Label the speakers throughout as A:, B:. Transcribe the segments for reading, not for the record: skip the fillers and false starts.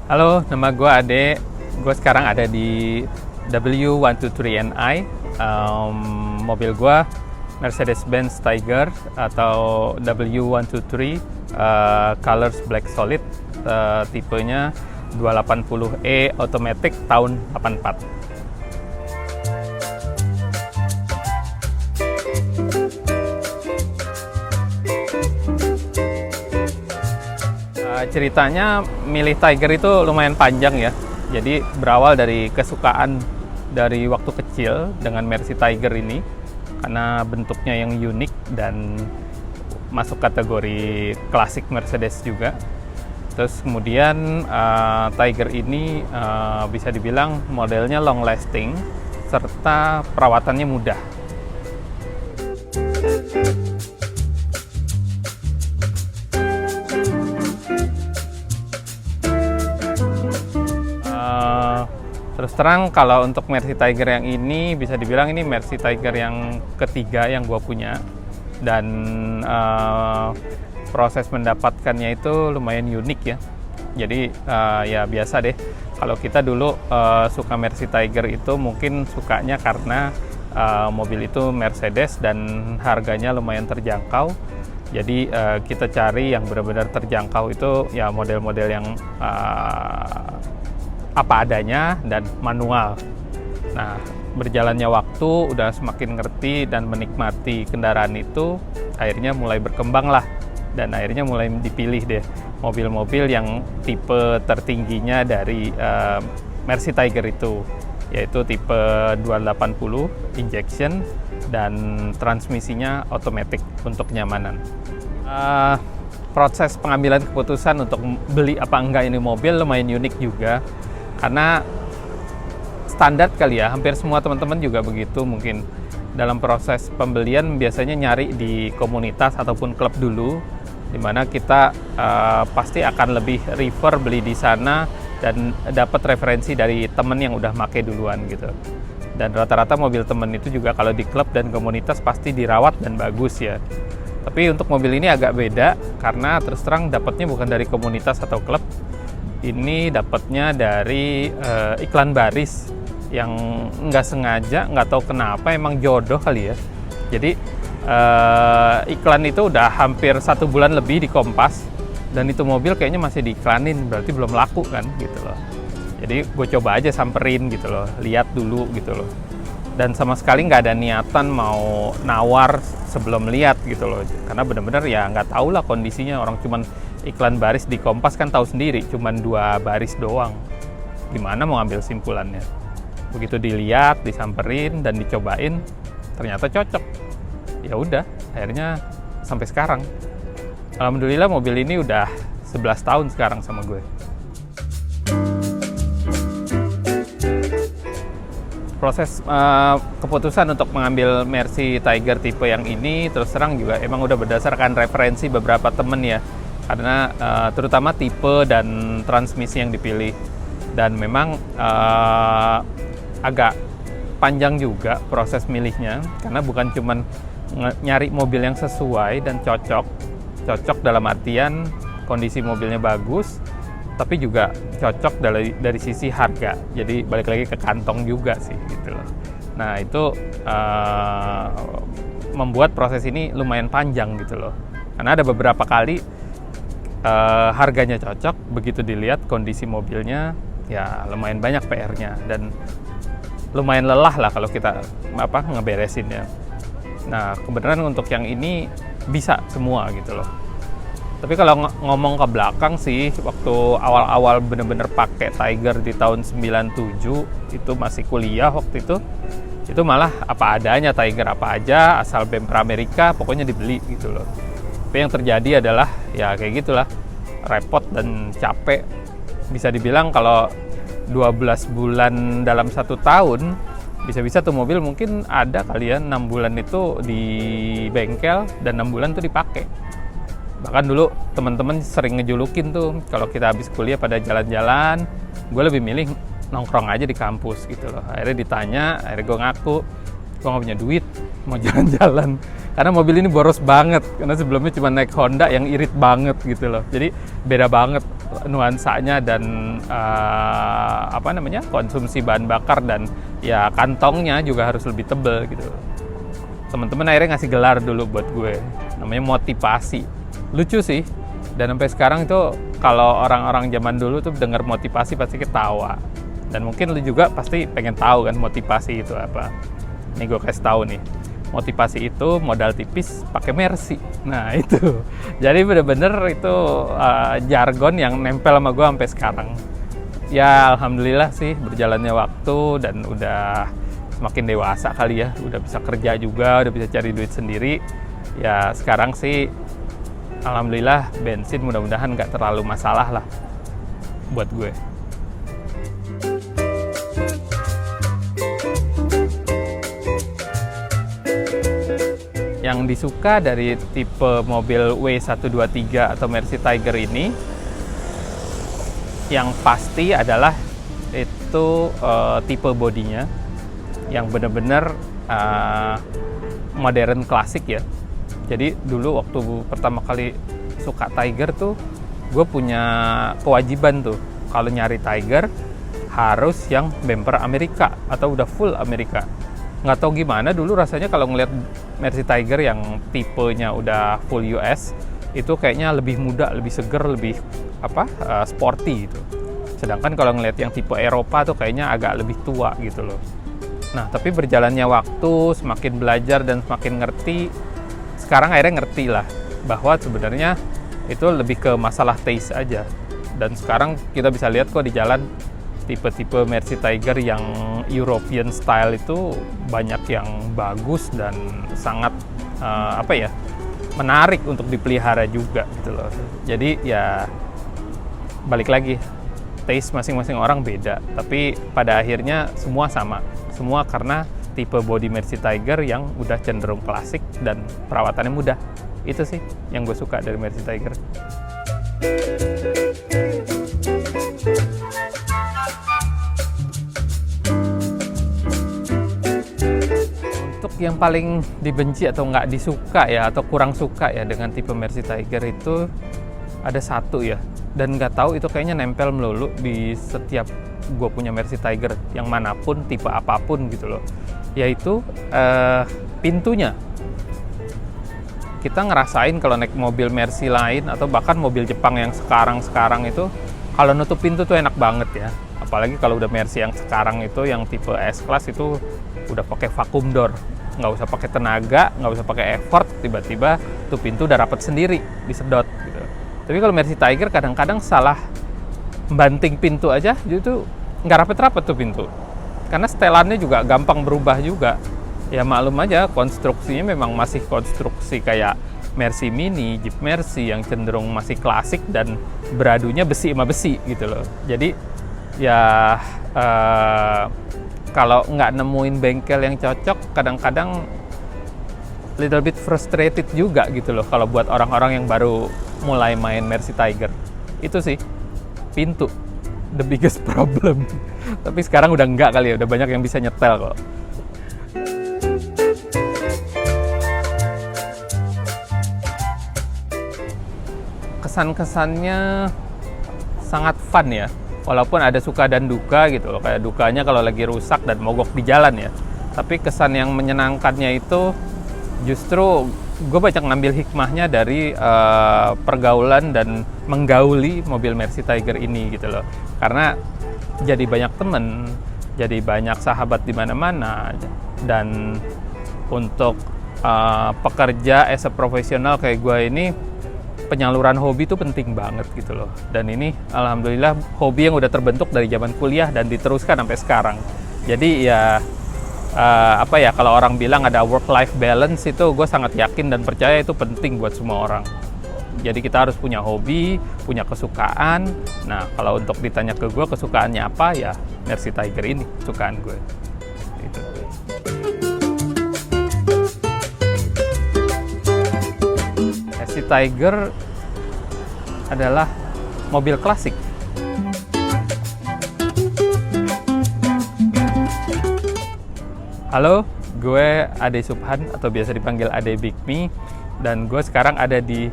A: Halo, nama gue Ade. Gue sekarang ada di W123NI. Mobil gue Mercedes-Benz Tiger atau W123, colors black solid, tipenya 280e automatic tahun 84. Ceritanya milih Tiger itu lumayan panjang ya. Jadi berawal dari kesukaan dari waktu kecil dengan Mercy Tiger ini karena bentuknya yang unik dan masuk kategori klasik Mercedes juga. Terus kemudian Tiger ini bisa dibilang modelnya long lasting serta perawatannya mudah. Terus terang kalau untuk Mercy Tiger yang ini bisa dibilang ini Mercy Tiger yang ketiga yang gue punya, dan proses mendapatkannya itu lumayan unik ya. Jadi ya biasa deh, kalau kita dulu suka Mercy Tiger itu mungkin sukanya karena mobil itu Mercedes dan harganya lumayan terjangkau. Jadi kita cari yang benar-benar terjangkau itu ya model-model yang apa adanya dan manual. Nah, berjalannya waktu udah semakin ngerti dan menikmati kendaraan itu, akhirnya mulai berkembang lah, dan akhirnya mulai dipilih deh mobil-mobil yang tipe tertingginya dari Mercy Tiger itu, yaitu tipe 280 injection dan transmisinya otomatis untuk kenyamanan. Proses pengambilan keputusan untuk beli apa enggak ini mobil lumayan unik juga, karena standar kali ya, hampir semua teman-teman juga begitu mungkin. Dalam proses pembelian biasanya nyari di komunitas ataupun klub dulu, dimana kita pasti akan lebih refer beli di sana dan dapat referensi dari temen yang udah make duluan gitu. Dan rata-rata mobil temen itu juga kalau di klub dan komunitas pasti dirawat dan bagus ya. Tapi untuk mobil ini agak beda karena terus terang dapatnya bukan dari komunitas atau klub. Ini dapatnya dari iklan baris yang nggak sengaja, nggak tahu kenapa, emang jodoh kali ya. Jadi iklan itu udah hampir 1 bulan lebih di Kompas, dan itu mobil kayaknya masih diiklanin, berarti belum laku kan gitu loh. Jadi gue coba aja samperin gitu loh, lihat dulu gitu loh. Dan sama sekali nggak ada niatan mau nawar sebelum lihat gitu loh, karena bener-bener ya nggak tahu lah kondisinya. Orang cuman iklan baris di Kompas kan tahu sendiri, cuman 2 baris doang, gimana mau ambil simpulannya. Begitu dilihat, disamperin dan dicobain, ternyata cocok. Ya udah, akhirnya sampai sekarang alhamdulillah mobil ini udah 11 tahun sekarang sama gue. Proses keputusan untuk mengambil Mercy Tiger tipe yang ini terus terang juga emang udah berdasarkan referensi beberapa temen ya, karena terutama tipe dan transmisi yang dipilih, dan memang agak panjang juga proses milihnya, karena bukan cuman nyari mobil yang sesuai dan cocok dalam artian kondisi mobilnya bagus, tapi juga cocok dari sisi harga. Jadi balik lagi ke kantong juga sih gitu loh. Nah itu membuat proses ini lumayan panjang gitu loh, karena ada beberapa kali harganya cocok, begitu dilihat kondisi mobilnya ya lumayan banyak PR-nya dan lumayan lelah lah kalau kita ngeberesinnya. Nah kebenaran untuk yang ini bisa semua gitu loh. Tapi kalau ngomong ke belakang sih, waktu awal-awal bener-bener pakai Tiger di tahun 97, itu masih kuliah waktu itu malah apa adanya Tiger, apa aja, asal bumper Amerika, pokoknya dibeli gitu loh. Tapi yang terjadi adalah, ya kayak gitulah, repot dan capek. Bisa dibilang kalau 12 bulan dalam 1 tahun, bisa-bisa tuh mobil mungkin ada kalian 6 bulan itu di bengkel, dan 6 bulan tuh dipakai. Bahkan dulu teman-teman sering ngejulukin tuh kalau kita habis kuliah pada jalan-jalan, gue lebih milih nongkrong aja di kampus gitu loh. Akhirnya ditanya, akhirnya gue ngaku gue nggak punya duit mau jalan-jalan karena mobil ini boros banget, karena sebelumnya cuma naik Honda yang irit banget gitu loh. Jadi beda banget nuansanya dan konsumsi bahan bakar, dan ya kantongnya juga harus lebih tebel gitu. Teman-teman akhirnya ngasih gelar dulu buat gue, namanya motivasi. Lucu sih, dan sampai sekarang itu kalau orang-orang zaman dulu tuh dengar motivasi pasti ketawa. Dan mungkin lu juga pasti pengen tahu kan motivasi itu apa. Nih gue kasih tahu nih, motivasi itu modal tipis pakai Mercy. Nah itu, jadi bener-bener itu jargon yang nempel sama gue sampai sekarang. Ya alhamdulillah sih berjalannya waktu dan udah semakin dewasa kali ya, udah bisa kerja juga, udah bisa cari duit sendiri. Ya sekarang sih alhamdulillah bensin mudah-mudahan nggak terlalu masalah lah buat gue. Yang disuka dari tipe mobil W123 atau Mercy Tiger ini, yang pasti adalah itu tipe bodinya yang benar-benar modern klasik ya. Jadi dulu waktu pertama kali suka Tiger tuh, gue punya kewajiban tuh kalau nyari Tiger harus yang bumper Amerika atau udah full Amerika. Nggak tahu gimana dulu rasanya kalau ngeliat Mercy Tiger yang tipenya udah full US itu kayaknya lebih muda, lebih seger, lebih sporty gitu. Sedangkan kalau ngeliat yang tipe Eropa tuh kayaknya agak lebih tua gitu loh. Nah, tapi berjalannya waktu, semakin belajar dan semakin ngerti, sekarang akhirnya ngerti lah bahwa sebenarnya itu lebih ke masalah taste aja. Dan sekarang kita bisa lihat kok di jalan tipe-tipe Mercy Tiger yang European style itu banyak yang bagus dan sangat menarik untuk dipelihara juga gitu loh. Jadi ya balik lagi, taste masing-masing orang beda, tapi pada akhirnya semua sama. Semua karena tipe body Mercy Tiger yang udah cenderung klasik dan perawatannya mudah. Itu sih yang gue suka dari Mercy Tiger. Untuk yang paling dibenci atau nggak disuka ya, atau kurang suka ya dengan tipe Mercy Tiger itu ada satu ya, dan nggak tahu itu kayaknya nempel melulu di setiap gue punya Mercy Tiger yang manapun, tipe apapun gitu loh, yaitu pintunya. Kita ngerasain kalau naik mobil Mercy lain atau bahkan mobil Jepang yang sekarang itu, kalau nutup pintu tuh enak banget ya. Apalagi kalau udah Mercy yang sekarang itu, yang tipe S-Class itu udah pakai vacuum door, nggak usah pakai tenaga, nggak usah pakai effort, tiba-tiba tuh pintu udah rapet sendiri, disedot gitu. Tapi kalau Mercy Tiger kadang-kadang salah banting pintu aja, jadi tuh nggak rapet-rapet tuh pintu. Karena setelannya juga gampang berubah juga. Ya maklum aja, konstruksinya memang masih konstruksi kayak Mercy Mini, Jeep Mercy yang cenderung masih klasik dan beradunya besi sama besi gitu loh. Jadi ya kalau nggak nemuin bengkel yang cocok, kadang-kadang little bit frustrated juga gitu loh kalau buat orang-orang yang baru mulai main Mercy Tiger. Itu sih, pintu the biggest problem. Tapi sekarang udah enggak kali ya, udah banyak yang bisa nyetel kok. Kesan-kesannya sangat fun ya, walaupun ada suka dan duka gitu loh. Kayak dukanya kalau lagi rusak dan mogok di jalan ya. Tapi kesan yang menyenangkannya itu justru gue banyak ngambil hikmahnya dari pergaulan dan menggauli mobil Mercy Tiger ini gitu loh. Karena jadi banyak temen, jadi banyak sahabat di mana-mana, dan untuk pekerja as a profesional kayak gue ini, penyaluran hobi itu penting banget gitu loh. Dan ini alhamdulillah hobi yang udah terbentuk dari zaman kuliah dan diteruskan sampai sekarang. Jadi ya kalau orang bilang ada work-life balance, itu gue sangat yakin dan percaya itu penting buat semua orang. Jadi kita harus punya hobi, punya kesukaan. Nah kalau untuk ditanya ke gue kesukaannya apa, ya Mercy Tiger ini kesukaan gue. Gitu. Mercy Tiger adalah mobil klasik. Halo, gue Ade Subhan atau biasa dipanggil Ade Big Me, dan gue sekarang ada di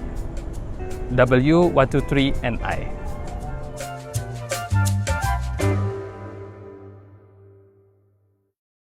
A: W123NI.